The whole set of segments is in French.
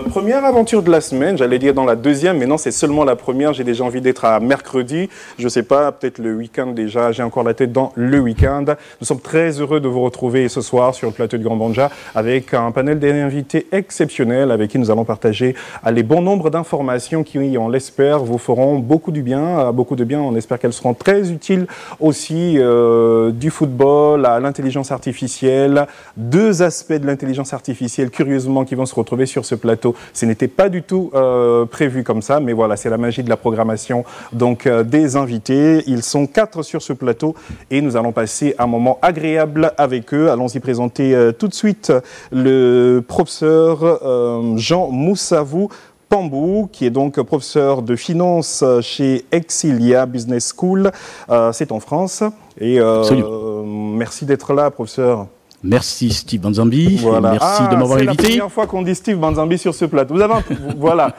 Première aventure de la semaine, j'allais dire dans la deuxième, mais non, c'est seulement la première. J'ai déjà envie d'être à mercredi. Je ne sais pas, peut-être le week-end déjà. J'ai encore la tête dans le week-end. Nous sommes très heureux de vous retrouver ce soir sur le plateau du Grand Banja avec un panel d'invités exceptionnels avec qui nous allons partager les bons nombres d'informations qui, on l'espère, vous feront beaucoup de bien. On espère qu'elles seront très utiles aussi du football à l'intelligence artificielle. Deux aspects de l'intelligence artificielle, curieusement, qui vont se retrouver sur ce plateau. Ce n'était pas du tout prévu comme ça, mais voilà, c'est la magie de la programmation donc des invités. Ils sont 4 sur ce plateau et nous allons passer un moment agréable avec eux. Allons-y présenter tout de suite le professeur Jean Moussavou Pambou, qui est donc professeur de finance chez Exilia Business School. C'est en France. Et merci d'être là, professeur. Merci Steve Banzambi, voilà. Merci de m'avoir invité. C'est la première fois qu'on dit Steve Banzambi sur ce plateau. Vous avez voilà.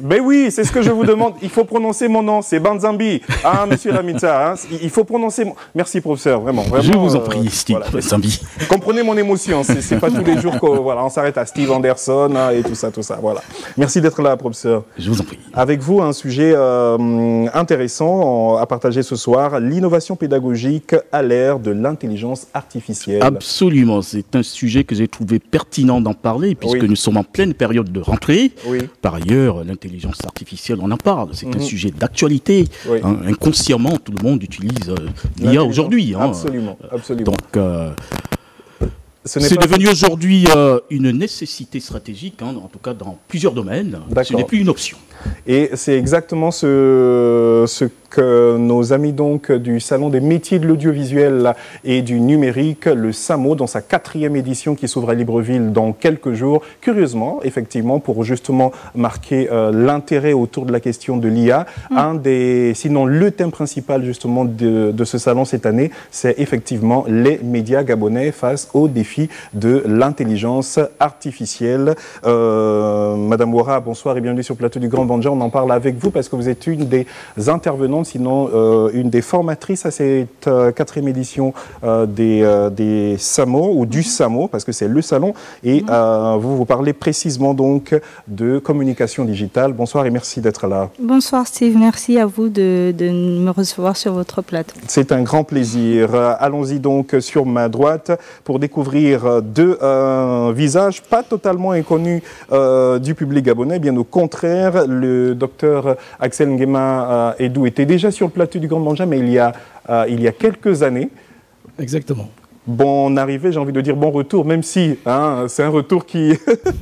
Mais oui, c'est ce que je vous demande. Il faut prononcer mon nom, c'est Banzambi. Ah, monsieur Lamita, hein, il faut prononcer... Merci, professeur, vraiment. Je vous en prie, Steve Banzambi. Comprenez mon émotion, c'est pas tous les jours qu'on voilà, on s'arrête à Steve Anderson hein, et tout ça, voilà. Merci d'être là, professeur. Je vous en prie. Avec vous, un sujet intéressant à partager ce soir, l'innovation pédagogique à l'ère de l'intelligence artificielle. Absolument, c'est un sujet que j'ai trouvé pertinent d'en parler, puisque nous sommes en pleine période de rentrée. Oui. Par ailleurs, l'intelligence artificielle, on en parle, c'est un sujet d'actualité. Oui. Hein, inconsciemment, tout le monde utilise l'IA aujourd'hui. Hein. Absolument, absolument. Donc, c'est devenu aujourd'hui une nécessité stratégique, hein, en tout cas dans plusieurs domaines. Ce n'est plus une option. Et c'est exactement ce que nos amis donc du Salon des métiers de l'audiovisuel et du numérique, le SAMO, dans sa 4e édition qui s'ouvre à Libreville dans quelques jours, curieusement, effectivement, pour justement marquer l'intérêt autour de la question de l'IA. Sinon le thème principal justement de ce salon cette année, c'est effectivement les médias gabonais face aux défis de l'intelligence artificielle. Madame Ouara, bonsoir et bienvenue sur le plateau du Grand Banja. On en parle avec vous parce que vous êtes une des intervenantes, sinon une des formatrices à cette 4e édition des SAMO ou du SAMO, parce que c'est le salon, et vous parlez précisément donc de communication digitale. Bonsoir et merci d'être là. Bonsoir Steve, merci à vous de me recevoir sur votre plateau. C'est un grand plaisir. Allons-y donc sur ma droite pour découvrir deux visages pas totalement inconnus du public gabonais, bien au contraire. Le docteur Axel Nguema Edou était déjà sur le plateau du Grand Banja, mais il y a quelques années. Exactement. Bon arrivée, j'ai envie de dire bon retour, même si hein, c'est un retour qui...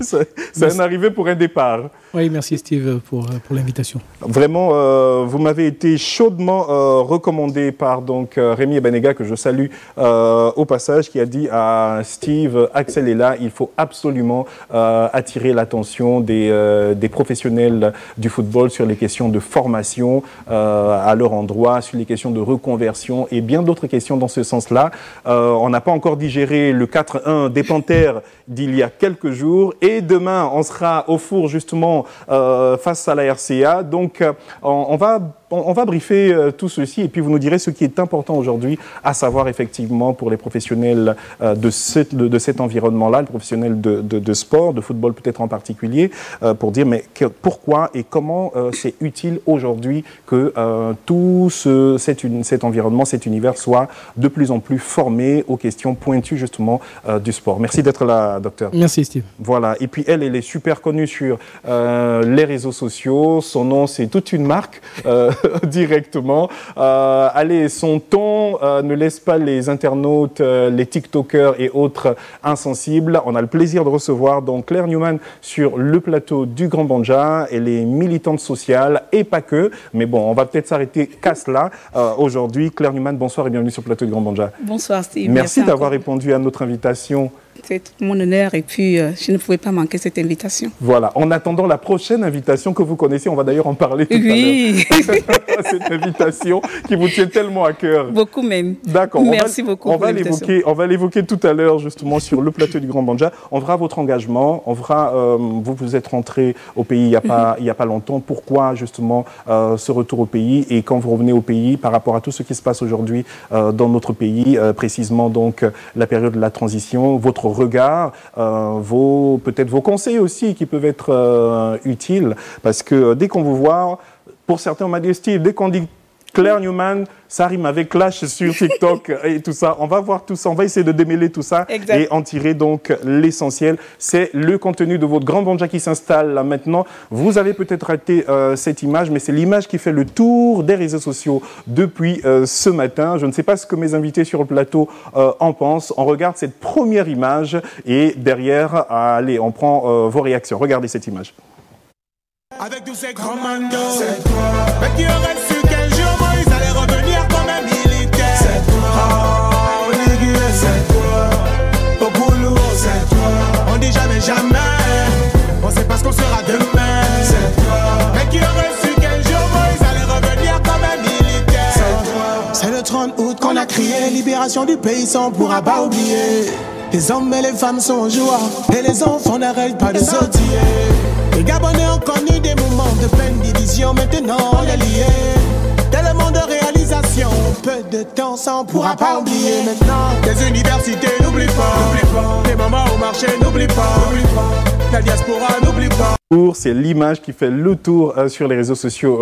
c'est un arrivé pour un départ. Oui, merci Steve pour l'invitation. Vraiment, vous m'avez été chaudement recommandé par donc, Rémi Ebanega, que je salue au passage, qui a dit à Steve, Axel est là, il faut absolument attirer l'attention des professionnels du football sur les questions de formation à leur endroit, sur les questions de reconversion et bien d'autres questions dans ce sens-là. On n'a pas encore digéré le 4-1 des Panthères d'il y a quelques jours et demain, on sera au four justement face à la RCA. Donc, on va briefer tout ceci et puis vous nous direz ce qui est important aujourd'hui, à savoir effectivement pour les professionnels de cet environnement-là, les professionnels de sport, de football peut-être en particulier, pour dire mais pourquoi et comment c'est utile aujourd'hui que tout cet environnement, cet univers soit de plus en plus formé aux questions pointues justement du sport. Merci d'être là, docteur. Merci Steve. Voilà, et puis elle est super connue sur les réseaux sociaux, son nom c'est toute une marque directement. Allez, son ton ne laisse pas les internautes, les TikTokers et autres insensibles. On a le plaisir de recevoir donc Claire Newman sur le plateau du Grand Banja. Elle est militante sociale et pas que, mais bon, on va peut-être s'arrêter qu'à cela aujourd'hui. Claire Newman, bonsoir et bienvenue sur le plateau du Grand Banja. Bonsoir Steve. Merci d'avoir répondu à notre invitation. C'est tout mon honneur et puis je ne pouvais pas manquer cette invitation. Voilà, en attendant la prochaine invitation que vous connaissez, on va d'ailleurs en parler tout à l'heure. Cette invitation qui vous tient tellement à cœur. Beaucoup même. D'accord. Merci beaucoup pour l'invitation. On va l'évoquer tout à l'heure justement sur le plateau du Grand Banja. On verra votre engagement, on verra, vous êtes rentré au pays il y a pas longtemps. Pourquoi justement ce retour au pays et quand vous revenez au pays par rapport à tout ce qui se passe aujourd'hui dans notre pays, précisément donc la période de la transition, votre votre regard, peut-être vos conseils aussi qui peuvent être utiles. Parce que dès qu'on vous voit, pour certains, on m'a dit, Steve, dès qu'on dit Claire Newman, ça rime avec Clash sur TikTok et tout ça. On va voir tout ça, on va essayer de démêler tout ça et en tirer donc l'essentiel. C'est le contenu de votre grand banja qui s'installe là maintenant. Vous avez peut-être raté cette image, mais c'est l'image qui fait le tour des réseaux sociaux depuis ce matin. Je ne sais pas ce que mes invités sur le plateau en pensent. On regarde cette première image et derrière, allez, on prend vos réactions. Regardez cette image. Avec tous ces grands mandos, c'est toi. Mais qui aurait su qu'un jour Moïse allait revenir comme un militaire. C'est toi. Oh, Ligui, c'est toi. Au boulot, c'est toi. On dit jamais, jamais. On sait pas ce qu'on sera demain. C'est toi. Mais qui aurait su qu'un jour Moïse allait revenir comme un militaire. C'est toi. C'est le 30 août qu'on a crié libération du pays, ça on pourra pas oublier. Les hommes et les femmes sont en joie et les enfants n'arrêtent pas de sautiller. Les Gabonais ont connu des moments de pleine division, maintenant on est liés. Tellement de réalisations, peu de temps, ça on pourra pas oublier. Maintenant, les universités, n'oublie pas. Les mamans au marché, n'oublie pas. La diaspora, n'oublie pas. C'est l'image qui fait le tour sur les réseaux sociaux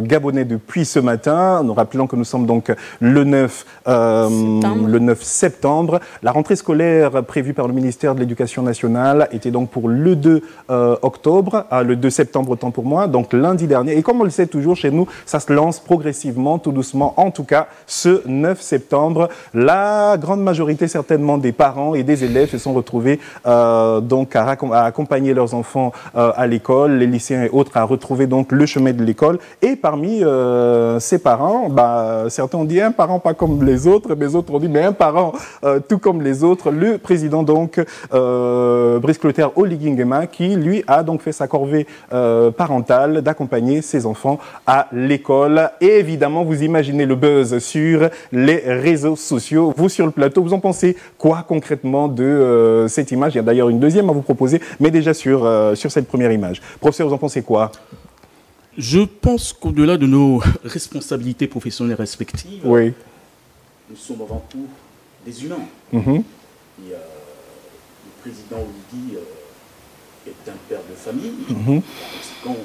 gabonais depuis ce matin. Nous rappelons que nous sommes donc le 9 septembre. La rentrée scolaire prévue par le ministère de l'Éducation nationale était donc pour le 2 octobre, le 2 septembre autant pour moi, donc lundi dernier. Et comme on le sait toujours chez nous, ça se lance progressivement, tout doucement. En tout cas, ce 9 septembre, la grande majorité certainement des parents et des élèves se sont retrouvés donc à accompagner leurs enfants à l'école, les lycéens et autres à retrouver donc le chemin de l'école. Et parmi ces parents, certains ont dit un parent pas comme les autres, mais autres ont dit mais un parent tout comme les autres. Le président donc Brice Clotaire Oligui Nguema qui lui a donc fait sa corvée parentale d'accompagner ses enfants à l'école. Et évidemment, vous imaginez le buzz sur les réseaux sociaux. Vous sur le plateau, vous en pensez quoi concrètement de cette image? Il y a d'ailleurs une deuxième à vous proposer, mais déjà sur cette première image. Professeur, vous en pensez quoi? Je pense qu'au-delà de nos responsabilités professionnelles respectives, oui, nous sommes avant tout des humains. Mm-hmm. Et, le président Oligui est un père de famille. Mm-hmm. Quand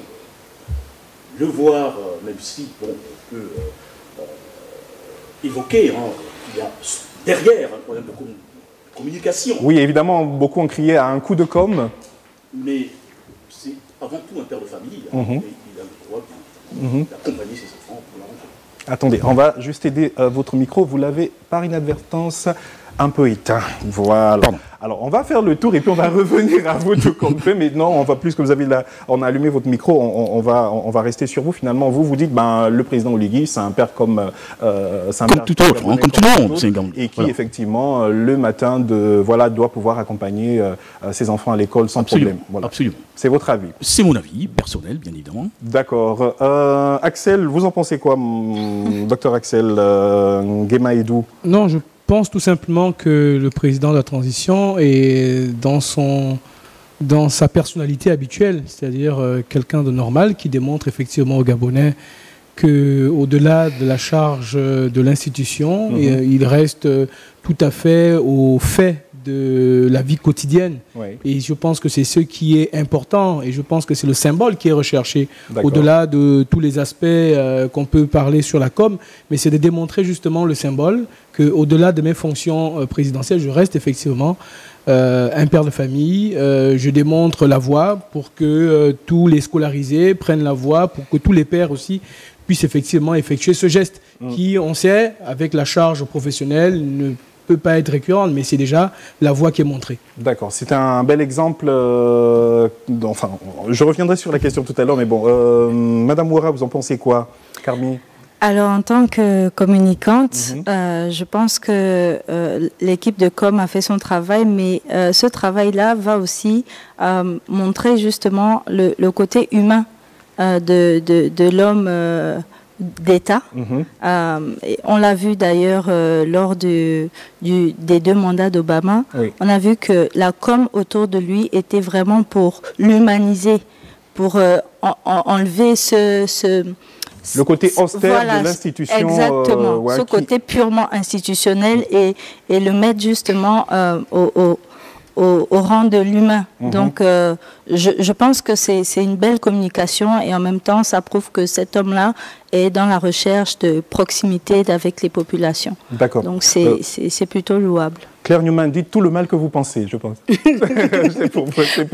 le voir, même si bon, on peut évoquer, il y a derrière un problème de communication. Oui, évidemment, beaucoup ont crié à un coup de com'. Mais c'est avant tout un père de famille. Mm-hmm. Et il a le droit d'accompagner ses enfants pour la rentrée. Attendez, on va juste aider votre micro. Vous l'avez par inadvertance un peu éteint. Voilà. Pardon. Alors, on va faire le tour et puis on va revenir à vous tout comme fait. Mais non, on va plus que vous avez on a allumé votre micro, on va rester sur vous. Finalement, vous dites, le président Oligui, c'est un père comme tout autre, comme tout le monde, et qui effectivement le matin doit pouvoir accompagner ses enfants à l'école sans problème. Voilà. Absolument. C'est votre avis? C'est mon avis personnel, bien évidemment. D'accord. Axel, vous en pensez quoi, docteur Axel Nguema-Edou? Non, je pense tout simplement que le président de la transition est dans sa personnalité habituelle, c'est-à-dire quelqu'un de normal qui démontre effectivement aux Gabonais qu'au-delà de la charge de l'institution, il reste tout à fait au fait de la vie quotidienne. Oui. Et je pense que c'est ce qui est important et je pense que c'est le symbole qui est recherché au-delà de tous les aspects qu'on peut parler sur la com, mais c'est de démontrer justement le symbole qu'au-delà de mes fonctions présidentielles, je reste effectivement un père de famille. Je démontre la voie pour que tous les scolarisés prennent la voie, pour que tous les pères aussi puissent effectivement effectuer ce geste qui, on sait, avec la charge professionnelle, ne peut pas être récurrente, mais c'est déjà la voie qui est montrée. D'accord, c'est un bel exemple. Enfin, je reviendrai sur la question tout à l'heure, mais bon, Madame Ouara, vous en pensez quoi, Carmi? Alors, en tant que communicante, je pense que l'équipe de com a fait son travail, mais ce travail-là va aussi montrer justement le côté humain de l'homme d'État. On l'a vu d'ailleurs lors des 2 mandats d'Obama. Oui. On a vu que la com autour de lui était vraiment pour l'humaniser, pour enlever le côté austère de l'institution. Exactement, ce côté purement institutionnel et le mettre justement rang de l'humain. Donc, je pense que c'est une belle communication et en même temps, ça prouve que cet homme-là est dans la recherche de proximité avec les populations. D'accord. Donc, c'est plutôt louable. Claire Newman, dites tout le mal que vous pensez, je pense. C'est pour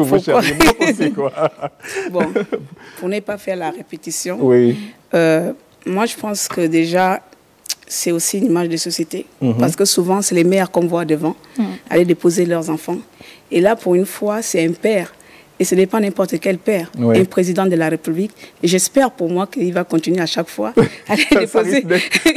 vous, cher. Vous pensez quoi? Bon, pour ne pas faire la répétition, oui. Moi, je pense que déjà, c'est aussi une image de société. Parce que souvent, c'est les mères qu'on voit devant aller déposer leurs enfants. Et là, pour une fois, c'est un père. Et ce n'est pas n'importe quel père, un président de la République. Et j'espère pour moi qu'il va continuer à chaque fois à aller déposer.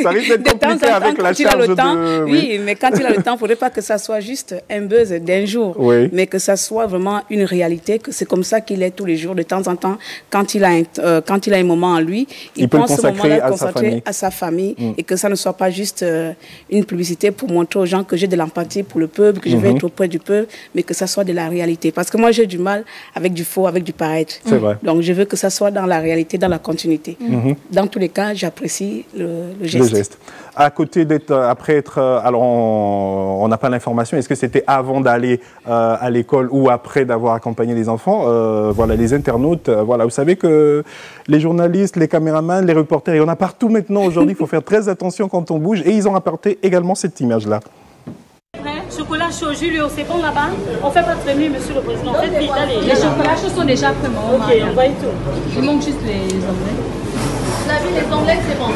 Ça risque d'être compliqué avec la charge de... Oui, mais quand il a le temps, il ne faudrait pas que ça soit juste un buzz d'un jour, mais que ça soit vraiment une réalité, que c'est comme ça qu'il est tous les jours. De temps en temps, quand il a un moment en lui, il pense ce moment-là consacrer à sa famille et que ça ne soit pas juste une publicité pour montrer aux gens que j'ai de l'empathie pour le peuple, que je vais être auprès du peuple, mais que ça soit de la réalité. Parce que moi, j'ai du mal avec du faux, avec du paraître. C'est vrai. Donc, je veux que ça soit dans la réalité, dans la continuité. Dans tous les cas, j'apprécie le geste. Le geste. À côté d'être, après être, alors on n'a pas l'information, est-ce que c'était avant d'aller à l'école ou après d'avoir accompagné les enfants? Voilà, les internautes, voilà, vous savez que les journalistes, les caméramans, les reporters, il y en a partout maintenant aujourd'hui, il faut faire très attention quand on bouge, et ils ont apporté également cette image-là. Chocolat chaud, Julio, c'est bon là-bas? On fait pas de remis, monsieur le président. Faites vite, allez. Les chocolats chauds sont déjà prêts, maman. Ok, on va y tout. Il manque juste les omelettes. La vie, les omelettes, c'est bon.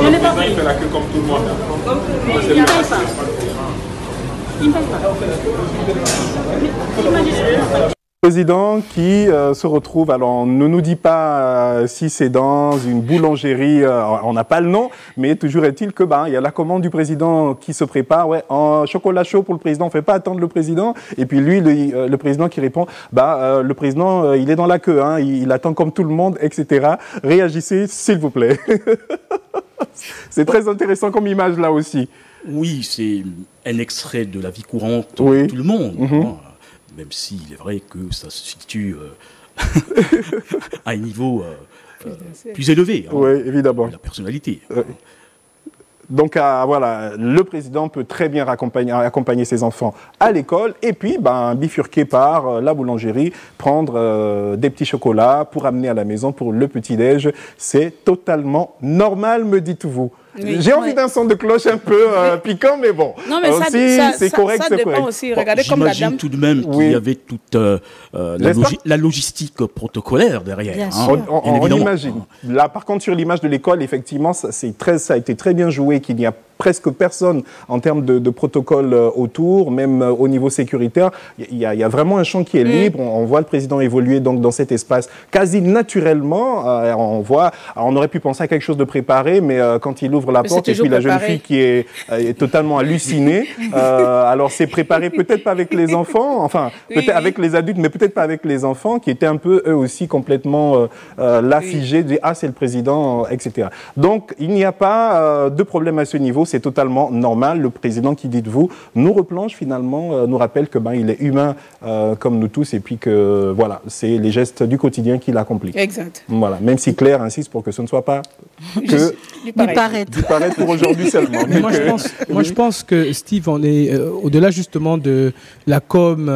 Je n'ai pas pris. Il fait la queue comme tout le monde. Comme tout le monde. Il ne paye pas. Il ne paye pas. Il m'a dit ça. Président qui se retrouve, alors on ne nous dit pas si c'est dans une boulangerie, on n'a pas le nom, mais toujours est-il que il y a la commande du président qui se prépare, en chocolat chaud pour le président, on ne fait pas attendre le président, et puis lui, le président qui répond, le président il est dans la queue, il attend comme tout le monde, etc. Réagissez s'il vous plaît. C'est très intéressant comme image là aussi. Oui, c'est un extrait de la vie courante de tout le monde. Même s'il est vrai que ça se situe à un niveau plus élevé. Oui, évidemment. La personnalité. Donc voilà, le président peut très bien accompagner ses enfants à l'école et puis bifurquer par la boulangerie, prendre des petits chocolats pour amener à la maison pour le petit-déj. C'est totalement normal, me dites-vous. Oui, j'ai envie d'un son de cloche un peu piquant, mais bon. Non, mais c'est correct, c'est correct. Aussi. Regardez comme la dame. J'imagine tout de même qu'il y avait toute la logistique protocolaire derrière. Bien sûr. On imagine. Là, par contre, sur l'image de l'école, effectivement, ça a été très bien joué, qu'il n'y a presque personne en termes de protocole autour, même au niveau sécuritaire. Il y a vraiment un champ qui est libre. On voit le président évoluer donc dans cet espace quasi naturellement. On aurait pu penser à quelque chose de préparé, mais quand il ouvre la porte et puis la jeune fille qui est totalement hallucinée, alors c'est préparé peut-être pas avec les enfants, enfin peut-être avec les adultes, mais peut-être pas avec les enfants qui étaient un peu eux aussi complètement là figés, c'est le président, etc. Donc il n'y a pas de problème à ce niveau. C'est totalement normal. Le président qui, dites-vous, nous replonge finalement, nous rappelle que il est humain comme nous tous et puis que voilà, c'est les gestes du quotidien qu'il accomplit. Exact. Voilà, même si Claire insiste pour que ce ne soit pas que du paraître pour aujourd'hui seulement. Mais moi, je pense que Steve, on est au-delà justement de la com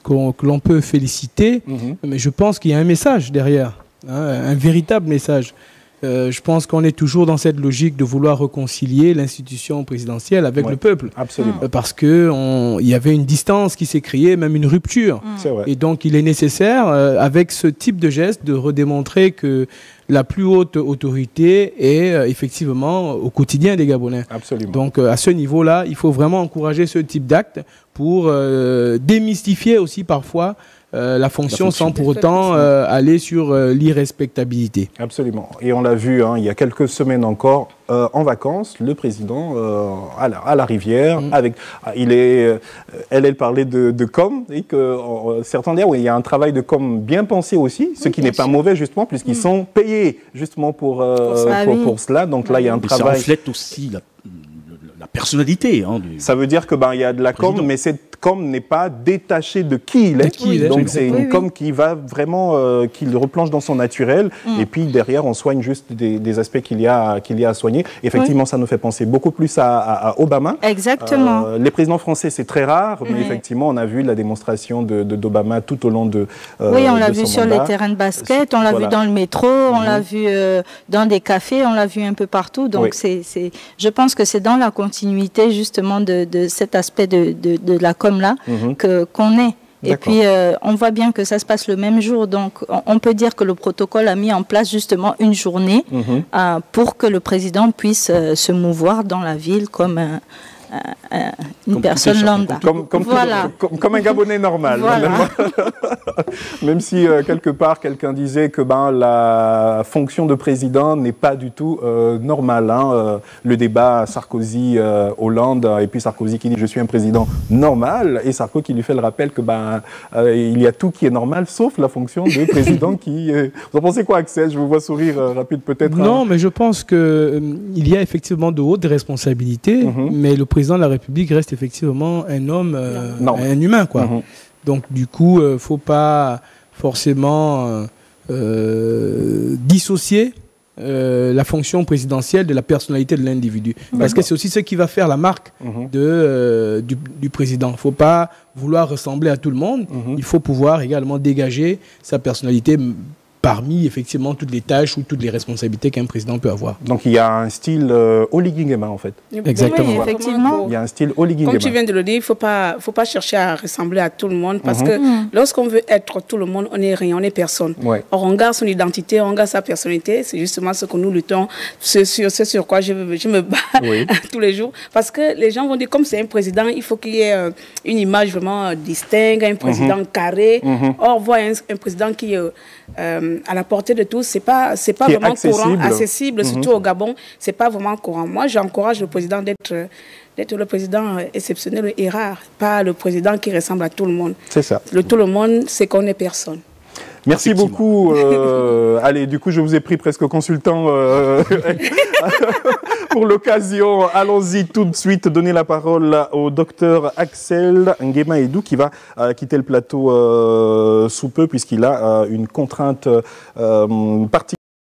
que l'on peut féliciter, mais je pense qu'il y a un message derrière, un véritable message. Je pense qu'on est toujours dans cette logique de vouloir réconcilier l'institution présidentielle avec le peuple. Absolument. Parce qu'il y avait une distance qui s'est créée, même une rupture. C'est vrai. Et donc, il est nécessaire, avec ce type de geste, de redémontrer que la plus haute autorité est effectivement au quotidien des Gabonais. Absolument. Donc, à ce niveau-là, il faut vraiment encourager ce type d'acte pour démystifier aussi parfois la fonction sans pour autant aller sur l'irrespectabilité. Absolument. Et on l'a vu il y a quelques semaines encore, en vacances, le président à la rivière, elle parlait de com, et que certains disent il y a un travail de com bien pensé aussi, ce qui n'est pas mauvais justement, puisqu'ils sont payés justement pour cela. Donc là, il y a un travail. Ça reflète aussi la personnalité. Ça veut dire que il y a de la com, mais cette com n'est pas détaché de qui il est. Donc c'est une com qui va vraiment, qui le replonge dans son naturel. Et puis derrière, on soigne juste des aspects qu'il y a à soigner. Effectivement, ça nous fait penser beaucoup plus à Obama. Exactement. Les présidents français, c'est très rare, mais effectivement, on a vu la démonstration d'Obama tout au long de oui, on l'a vu sur les terrains de basket, on l'a vu dans le métro, on l'a vu dans des cafés, on l'a vu un peu partout. Donc je pense que c'est dans la continuité justement de cet aspect de la com-là qu'on est. Et puis, on voit bien que ça se passe le même jour. Donc, on peut dire que le protocole a mis en place justement une journée pour que le président puisse se mouvoir dans la ville comme une personne lambda. Comme un Gabonais normal. Voilà. Même si, quelque part, quelqu'un disait que la fonction de président n'est pas du tout normale. Hein. Le débat Sarkozy-Hollande, et puis Sarkozy qui dit « je suis un président normal », et Sarko qui lui fait le rappel que il y a tout qui est normal, sauf la fonction de président qui... Vous en pensez quoi, Axel? Je vous vois sourire rapide peut-être. Non, mais je pense qu'il y a effectivement de hautes responsabilités, mais le président de la République reste effectivement un homme, un humain, quoi. Donc, du coup, il ne faut pas forcément dissocier la fonction présidentielle de la personnalité de l'individu. Parce que c'est aussi ce qui va faire la marque du président. Il ne faut pas vouloir ressembler à tout le monde. Il faut pouvoir également dégager sa personnalité parmi effectivement toutes les tâches ou toutes les responsabilités qu'un président peut avoir. Donc il y a un style Oligui Nguema en fait. Exactement. Oui, effectivement. Il y a un style Oligui Nguema. Comme tu viens de le dire, il faut pas chercher à ressembler à tout le monde parce que lorsqu'on veut être tout le monde, on n'est rien, on n'est personne. Or on garde son identité, on garde sa personnalité. C'est justement ce que nous luttons, c'est sur quoi je me bats tous les jours. Parce que les gens vont dire comme c'est un président, il faut qu'il y ait une image vraiment distincte, un président carré. Or voir un président qui à la portée de tous, c'est pas vraiment courant, accessible, surtout au Gabon, c'est pas vraiment courant. Moi, j'encourage le président d'être le président exceptionnel et rare, pas le président qui ressemble à tout le monde. C'est ça. Tout le monde, c'est qu'on est personne. Merci beaucoup. Allez, du coup, je vous ai pris presque consultant pour l'occasion. Allons-y tout de suite, donner la parole au docteur Axel Nguema Edou qui va quitter le plateau sous peu puisqu'il a une contrainte particulière.